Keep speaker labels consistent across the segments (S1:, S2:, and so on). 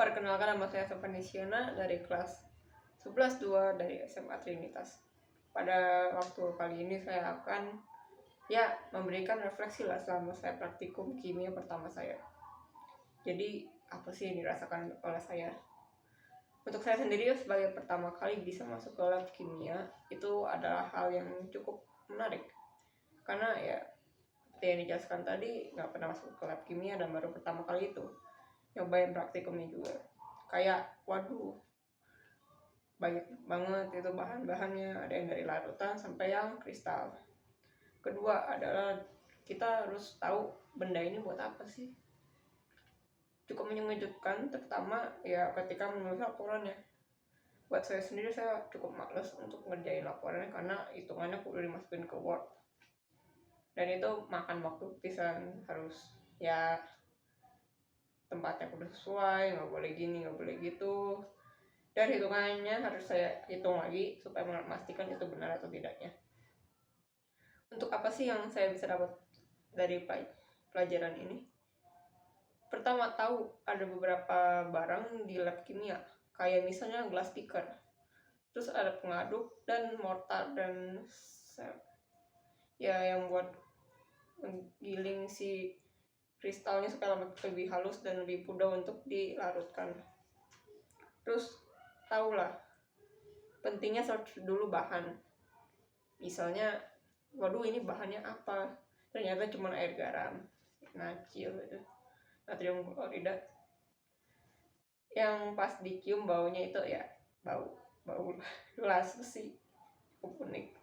S1: Perkenalkan, nama saya Sofanisiana dari kelas 11-2 dari SMA Trinitas. Pada waktu kali ini saya akan memberikan refleksi lah selama saya praktikum kimia pertama saya. Jadi apa sih yang dirasakan oleh saya? Untuk saya sendiri sebagai pertama kali bisa masuk ke lab kimia, itu adalah hal yang cukup menarik. Karena seperti yang dijelaskan tadi, nggak pernah masuk ke lab kimia dan baru pertama kali itu nyobain praktikumnya juga. Kayak waduh, banyak banget itu bahan-bahannya, ada yang dari larutan sampai yang kristal. Kedua adalah kita harus tahu benda ini buat apa sih. Cukup mengejutkan, terutama ketika menulis laporannya. Buat saya sendiri, saya cukup males untuk ngerjain laporannya karena hitungannya kudu dimasukin ke Word, dan itu makan waktu pisan. Harus tempatnya kudu sesuai, nggak boleh gini, nggak boleh gitu, dan hitungannya harus saya hitung lagi supaya memastikan itu benar atau tidaknya. Untuk apa sih yang saya bisa dapat dari pelajaran ini? Pertama, tahu ada beberapa barang di lab kimia, kayak misalnya glass picker, terus ada pengaduk dan mortar dan yang buat menggiling si kristalnya supaya lebih halus dan lebih mudah untuk dilarutkan. Terus tahulah pentingnya search dulu bahan. Misalnya, waduh ini bahannya apa? Ternyata cuma air garam, nacil gitu, natrium klorida. Yang pas dicium baunya itu bau gelas besi, cukup unik.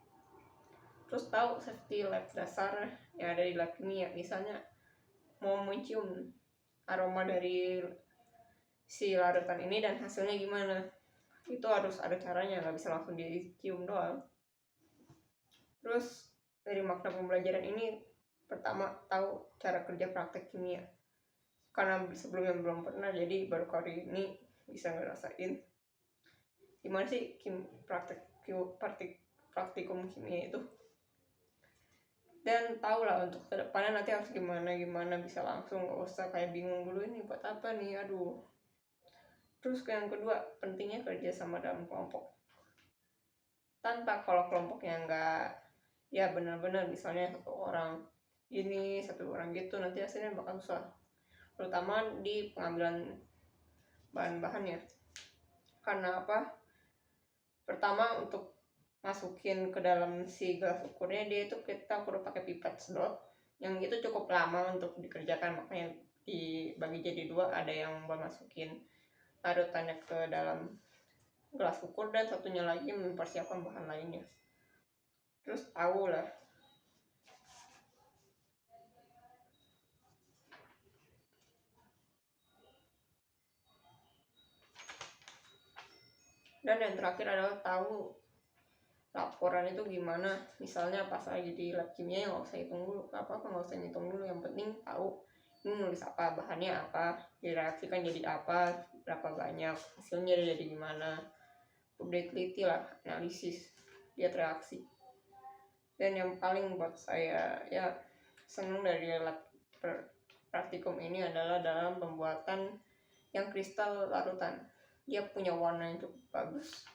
S1: Terus tahu safety lab dasar yang ada di lab kimia. Misalnya mau mencium aroma dari si larutan ini dan hasilnya gimana, itu harus ada caranya, nggak bisa langsung dicium doang. Terus dari makna pembelajaran ini, pertama tahu cara kerja praktek kimia, karena sebelumnya belum pernah, jadi baru kali ini bisa ngerasain gimana sih praktikum kimia itu. Dan tau lah untuk kedepannya nanti harus gimana bisa langsung, nggak usah kayak bingung dulu ini buat apa nih, aduh. Terus yang kedua, pentingnya kerja sama dalam kelompok. Kalau kelompoknya nggak benar-benar, misalnya satu orang ini, satu orang gitu, nanti hasilnya bakal susah, terutama di pengambilan bahan-bahannya. Karena apa? Pertama, untuk masukin ke dalam si gelas ukurnya, dia itu kita perlu pakai pipet sedot, yang itu cukup lama untuk dikerjakan, makanya dibagi jadi dua. Ada yang buat masukin larutannya ke dalam gelas ukur, dan satunya lagi mempersiapkan bahan lainnya. Terus tahu lah dan yang terakhir adalah tahu laporan itu gimana. Misalnya pas lagi di lab kimia, nggak usah hitung dulu nggak usah ngitung dulu, yang penting tahu ini nulis apa, bahannya apa, direaksikan jadi apa, berapa banyak, hasilnya jadi gimana. Udah teliti lah, analisis, lihat reaksi. Dan yang paling buat saya senang dari lab praktikum ini adalah dalam pembuatan yang kristal larutan. Dia punya warna yang cukup bagus,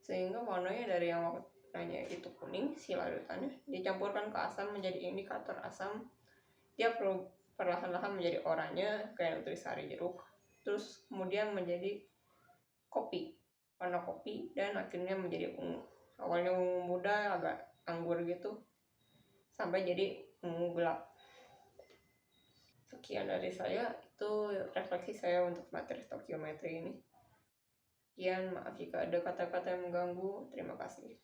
S1: sehingga warnanya dari yang warnanya itu kuning, si larutannya dicampurkan ke asam menjadi indikator asam. Dia perlahan-lahan menjadi oranye kayak nutrisari jeruk, terus kemudian menjadi warna kopi, dan akhirnya menjadi ungu. Awalnya ungu muda, agak anggur gitu, sampai jadi ungu gelap. Sekian dari saya, itu refleksi saya untuk materi stokiometri ini. Sekian, maaf jika ada kata-kata yang mengganggu. Terima kasih.